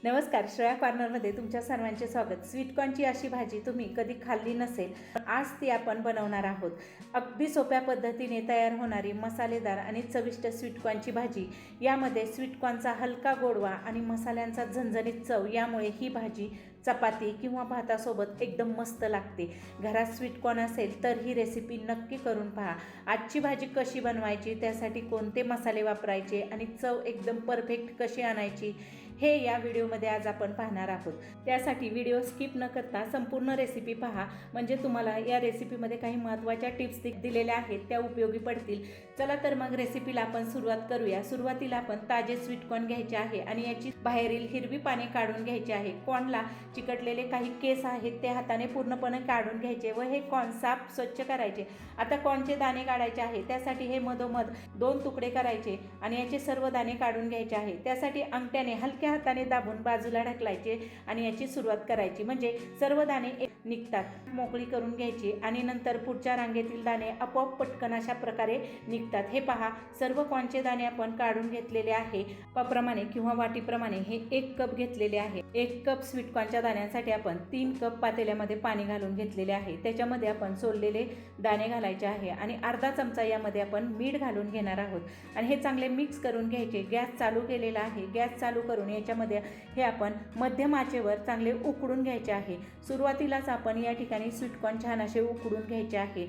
नमस्कार, श्रेया कॉर्नरमध्ये तुमच्या सर्वांचे स्वागत। स्वीटकॉर्नची अशी भाजी तुम्ही कधी खाल्ली नसेल, आज ती आपण बनवणार आहोत। अगदी सोप्या पद्धतीने तयार होणारी मसालेदार आणि चविष्ट स्वीटकॉर्नची भाजी। यामध्ये स्वीटकॉर्नचा हलका गोडवा आणि मसाल्यांचा झणझणीत चव यामुळे ही भाजी चपाती किंवा भातासोबत एकदम मस्त लागते। घरात स्वीटकॉर्न असेल तर ही रेसिपी नक्की करून पहा। आजची भाजी कशी बनवायची, त्यासाठी कोणते मसाले वापरायचे आणि चव एकदम परफेक्ट कशी आणायची हे या व्हिडिओमध्ये आज आपण पाहणार आहोत। त्यासाठी व्हिडिओ स्किप न करता संपूर्ण रेसिपी पहा, म्हणजे तुम्हाला या रेसिपीमध्ये काही महत्त्वाच्या टिप्स दिलेल्या आहेत त्या उपयोगी पडतील। चला तर मग रेसिपीला आपण सुरुवात करूया। सुरुवातीला आपण ताजे स्वीटकॉर्न घ्यायचे आहे आणि याची बाहेरील हिरवी पाने काढून घ्यायची आहे। कॉर्नला चिकटलेले काही केस आहेत ते हाताने पूर्णपणे काढून घ्यायचे व हे कॉर्न साफ स्वच्छ करायचे। आता कॉर्नचे दाणे काढायचे आहे, त्यासाठी हे मधोमध 2 तुकडे करायचे आणि याचे सर्व दाणे काढून घ्यायचे आहे। त्यासाठी अंगठ्याने हलक्या हाताने दाबून बाजूला ढकलायचे आणि याची सुरुवात करायची, म्हणजे सर्व दाणे निघतात। मोकळी करून घ्यायची आणि नंतर पुढच्या रांगेतील दाणे आपोआप पटकन अशा प्रकारे निघतात। हे पहा, सर्व कॉर्नचे दाणे आपण काढून घेतलेले आहे। कपप्रमाणे किंवा वाटीप्रमाणे हे 1 कप घेतलेले आहे। 1 कप स्वीटकॉर्नच्या दाण्यांसाठी आपण 3 कप पातेल्यामध्ये पाणी घालून घेतलेले आहे। त्याच्यामध्ये आपण सोललेले दाणे घालायचे आहे आणि अर्धा चमचा यामध्ये आपण मीठ घालून घेणार आहोत आणि हे चांगले मिक्स करून घ्यायचे। गॅस चालू केलेला आहे। गॅस चालू करून याच्यामध्ये हे आपण मध्यम आचेवर चांगले उकडून घ्यायचे आहे। सुरुवातीलाच आपण या ठिकाणी स्वीटकॉर्न छान असे उकडून घ्यायचे आहे।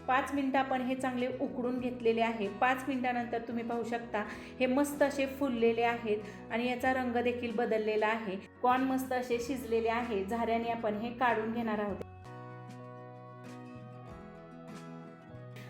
पाच मिनिटं आपण हे चांगले उकडून घेतलेले आहे। 5 मिनिटानंतर तुम्ही पाहू शकता हे मस्त असे फुललेले आहेत आणि याचा रंग देखील बदललेला आहे। कॉर्न मस्त असे शिजलेले आहे। झाऱ्याने आपण हे काढून घेणार आहोत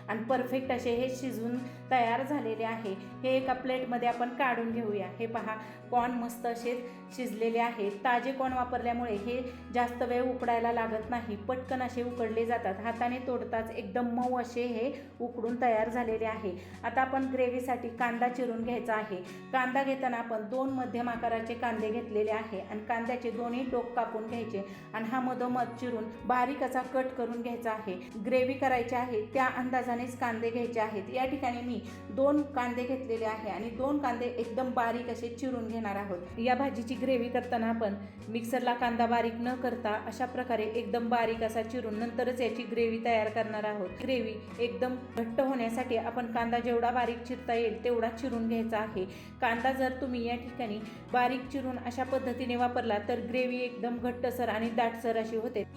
आणि परफेक्ट असे हे शिजून तयार झालेले आहे। हे एका प्लेटमध्ये आपण काढून घेऊया। हे पहा, कॉर्न मस्त असे शिजलेले आहेत। ताजे कॉर्न वापरल्यामुळे हे जास्त वेळ उकडायला लागत नाही, पटकन असे उकडले जातात। हाताने तोडताच एकदम मऊ असे हे उकडून तयार झालेले आहे। आता आपण ग्रेव्हीसाठी कांदा चिरून घ्यायचा आहे। कांदा घेताना आपण 2 मध्यम आकाराचे कांदे घेतलेले आहे आणि कांद्याचे दोन्ही टोक कापून घ्यायचे आणि हा मधोमध चिरून बारीक असा कट करून घ्यायचा आहे। ग्रेव्ही करायची आहे त्या अंदाजानेच कांदे घ्यायचे आहेत। या ठिकाणी मी 2 कांदे घेतलेले आहे आणि 2 कांदे एकदम बारीक असे चिरून घेणार आहोत। या भाजीची ग्रेव्ही करताना आपण मिक्सरला कांदा बारीक न करता अशा प्रकारे एकदम बारीक असा चिरून नंतरच याची ग्रेव्ही तयार करणार आहोत। ग्रेव्ही एकदम घट्ट होण्यासाठी आपण कांदा जेवढा बारीक चिरता येईल तेवढा चिरून घ्यायचा आहे। कांदा जर तुम्ही या ठिकाणी बारीक चिरून अशा पद्धतीने वापरला तर ग्रेव्ही एकदम घट्टसर आणि दाटसर अशी होते।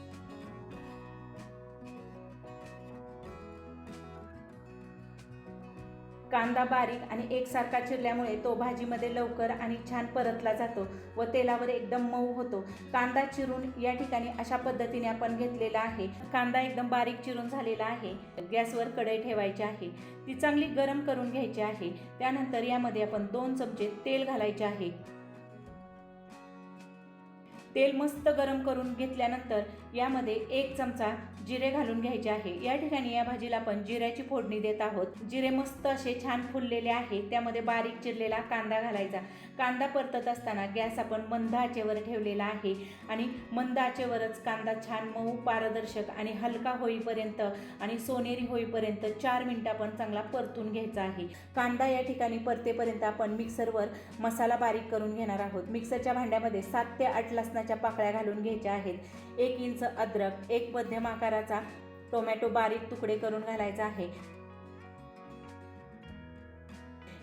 कांदा बारीक आणि एकसारखा चिरल्यामुळे तो भाजीमध्ये लवकर आणि छान परतला जातो व तेलावर एकदम मऊ होतो। कांदा चिरून या ठिकाणी अशा पद्धतीने आपण घेतलेला आहे। कांदा एकदम बारीक चिरून झालेला आहे। गॅसवर कढई ठेवायची आहे, ती चांगली गरम करून घ्यायची आहे। त्यानंतर यामध्ये आपण 2 चमचे तेल घालायचे आहे। तेल मस्त गरम करून घेतल्यानंतर यामध्ये 1 चमचा जिरे घालून घ्यायचे आहे। या ठिकाणी या भाजीला आपण जिऱ्याची फोडणी देत आहोत। जिरे मस्त असे छान फुललेले आहे। त्यामध्ये बारीक चिरलेला कांदा घालायचा। कांदा परतत असताना गॅस आपण मंद आचेवर ठेवलेला आहे आणि मंद आचेवरच कांदा छान मऊ पारदर्शक आणि हलका होईपर्यंत आणि सोनेरी होईपर्यंत 4 मिनिटं आपण चांगला परतून घ्यायचा आहे। कांदा या ठिकाणी परतेपर्यंत आपण मिक्सरवर मसाला बारीक करून घेणार आहोत। मिक्सरच्या भांड्यामध्ये 7 ते 8 लसणाच्या पाकळ्या घालून घ्यायच्या आहेत। 1 इंच अद्रक, 1 मध्यम आकाराचा टोमॅटो बारीक तुकडे करून घालायचा आहे।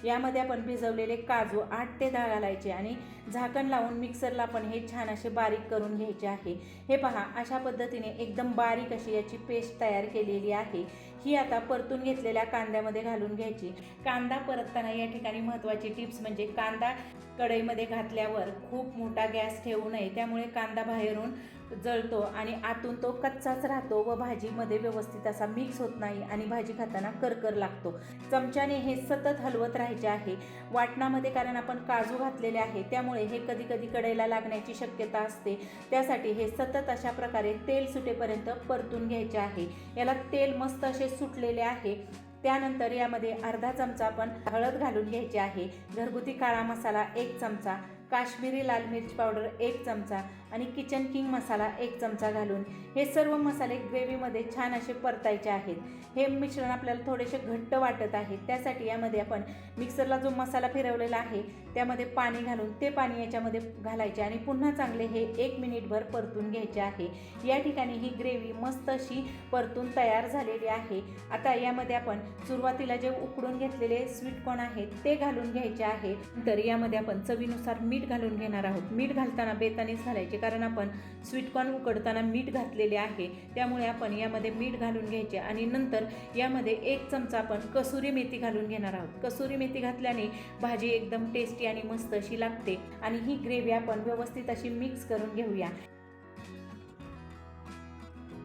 यामध्ये आपण भिजवलेले काजू 8 ते 10 घालायचे आणि झाकण लावून मिक्सरला पण हे छान असे बारीक करून घ्यायचे आहे। हे पहा, अशा पद्धतीने एकदम बारीक अशी याची पेस्ट तयार केलेली आहे। ही आता परतून घेतलेल्या कांद्यामध्ये घालून घ्यायची। कांदा परतताना या ठिकाणी महत्त्वाची टिप्स म्हणजे कांदा कढईमध्ये घातल्यावर खूप मोठा गॅस ठेवू नये, त्यामुळे कांदा बाहेरून जळतो आणि आतून तो कच्चाच राहतो व भाजीमध्ये व्यवस्थित असा मिक्स होत नाही आणि भाजी खाताना करकर लागतो। चमच्याने हे सतत हलवत राहायचे आहे वाटणामध्ये, कारण आपण काजू घातलेले आहे त्यामुळे हे कधी कधी कढईला लागण्याची शक्यता असते। त्यासाठी हे सतत अशा प्रकारे तेल सुटेपर्यंत परतून घ्यायचे आहे। याला तेल मस्त असे सुटलेले आहे। त्यानंतर यामध्ये अर्धा चमचा आपण हळद घालून घ्यायची आहे। घरगुती काळा मसाला 1 चमचा, काश्मीरी लाल मिरची पावडर 1 चमचा आणि किचन किंग मसाला 1 चमचा घालून हे सर्व मसाले ग्रेव्हीमध्ये छान असे परतायचे आहेत. हे मिश्रण आपल्याला थोडेसे घट्ट वाटत आहे, त्यासाठी यामध्ये आपण मिक्सरला जो मसाला फिरवलेला आहे त्यामध्ये पाणी घालून ते पाणी याच्यामध्ये घालायचे आणि पुन्हा चांगले हे 1 मिनिटभर परतून घ्यायचे आहे. या ठिकाणी ही ग्रेव्ही मस्त अशी परतून तयार झालेली आहे. आता यामध्ये आपण सुरुवातीला जे उकडून घेतलेले स्वीटकॉर्न आहेत ते घालून घ्यायचे आहे. तर यामध्ये आपण चवीनुसार मीठ घालून घेणार आहोत. मीठ घालताना बेतानीच घालायचे, कारण आपण स्वीटकॉर्न उकडताना मीठ घातलेले आहे, त्यामुळे आपण यामध्ये मीठ घालून घ्यायचे आणि नंतर यामध्ये 1 चमचा आपण कसुरी मेथी घालून घेणार आहोत. कसुरी मेथी घातल्याने भाजी एकदम टेस्टी आणि मस्त अशी लागते आणि ही ग्रेव्ही आपण व्यवस्थित अशी मिक्स करून घेऊया.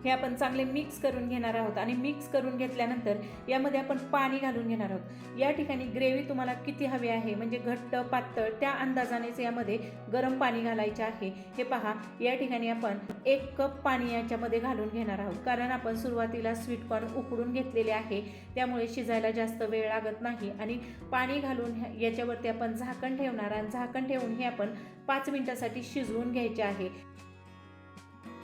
हे आपण चांगले मिक्स करून घेणार आहोत आणि मिक्स करून घेतल्यानंतर यामध्ये आपण पाणी घालून घेणार आहोत. या ठिकाणी ग्रेव्ही तुम्हाला किती हवी आहे, म्हणजे घट्ट पातळ, त्या अंदाजानेच यामध्ये गरम पाणी घालायचे आहे. हे पहा, या ठिकाणी आपण 1 कप पाणी याच्यामध्ये घालून घेणार आहोत, कारण आपण सुरुवातीला स्वीटकॉर्न उकडून घेतलेले आहे, त्यामुळे शिजायला जास्त वेळ लागत नाही. आणि पाणी घालून याच्यावरती आपण झाकण ठेवणार आणि झाकण ठेवून हे आपण 5 मिनिटासाठी शिजवून घ्यायचे आहे.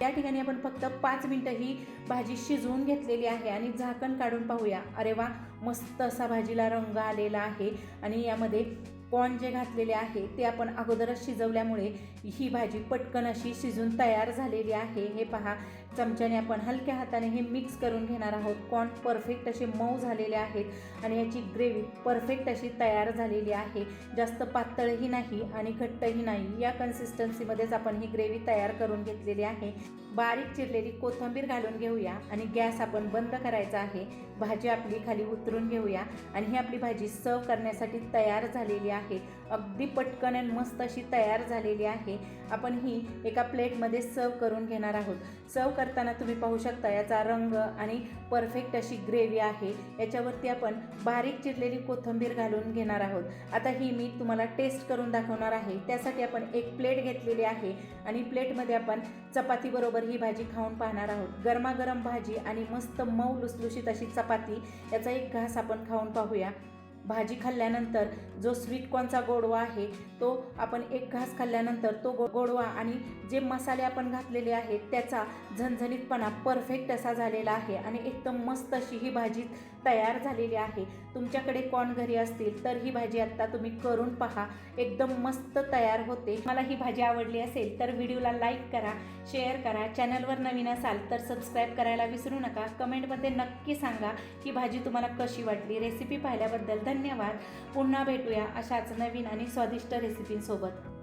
या ठिकाणी आपण फक्त 5 मिनिटं ही भाजी शिजवून घेतलेली आहे आणि झाकण काढून पाहूया. अरे वा, मस्त असा भाजीला रंग आलेला आहे आणि यामध्ये कॉर्न जे घातलेले आहे ते आपण अगोदरच शिजवल्यामुळे ही भाजी पटकन अशी शिजून तयार झालेली आहे. हे पहा, चमच्याने आपण हलक्या हाताने हे मिक्स करून घेणार आहोत. कॉर्न परफेक्ट असे मऊ झालेले आहेत आणि याची ग्रेव्ही परफेक्ट अशी तयार झालेली आहे. जास्त पातळही नाही आणि घट्टही नाही, या कन्सिस्टन्सीमध्येच आपण ही ग्रेव्ही तयार करून घेतलेली आहे. बारीक चिरलेली कोथिंबीर घालून घेऊया आणि गॅस आपण बंद करायचा आहे. भाजी आपली खाली उतरून घेऊया आणि ही आपली भाजी सर्व करण्यासाठी तयार झालेली आहे. अगदी पटकन आणि मस्त अशी तयार झालेली आहे. आपण ही एका प्लेटमध्ये सर्व करून घेणार आहोत. सर्व करताना तुम्ही पाहू शकता याचा रंग आणि परफेक्ट अशी ग्रेव्ही आहे. याच्यावरती आपण बारीक चिरलेली कोथिंबीर घालून घेणार आहोत. आता ही मी तुम्हाला टेस्ट करून दाखवणार आहे. त्यासाठी आपण एक प्लेट घेतलेली आहे आणि प्लेटमध्ये आपण चपाती बरोबर ही भाजी खाऊन पाहणार आहोत. गरमागरम भाजी आणि मस्त मऊ लुसलुशीत अशी चपाती, याचा एक घास आपण खाऊन पाहूया. भाजी खाल्ल्यानंतर जो स्वीटकॉर्नचा गोडवा आहे तो आपण एक घास खाल्ल्यानंतर तो गोडवा आणि जे मसाले आपण घातलेले आहेत त्याचा झणझणीतपणा परफेक्ट असा झालेला आहे आणि एकदम मस्त अशी ही भाजी तयार झालेली आहे. तुमच्याकडे कॉर्न घरी असतील तर ही भाजी आत्ता तुम्ही करून पहा, एकदम मस्त तयार होते. मला ही भाजी आवडली असेल तर व्हिडिओला लाईक करा, शेअर करा. चॅनलवर नवीन असाल तर सबस्क्राईब करायला विसरू नका. कमेंटमध्ये नक्की सांगा की भाजी तुम्हाला कशी वाटली. रेसिपी पाहिल्याबद्दल धन्यवाद. पुन्हा भेटूया अशाच नवीन आणि स्वादिष्ट रेसिपींसोबत.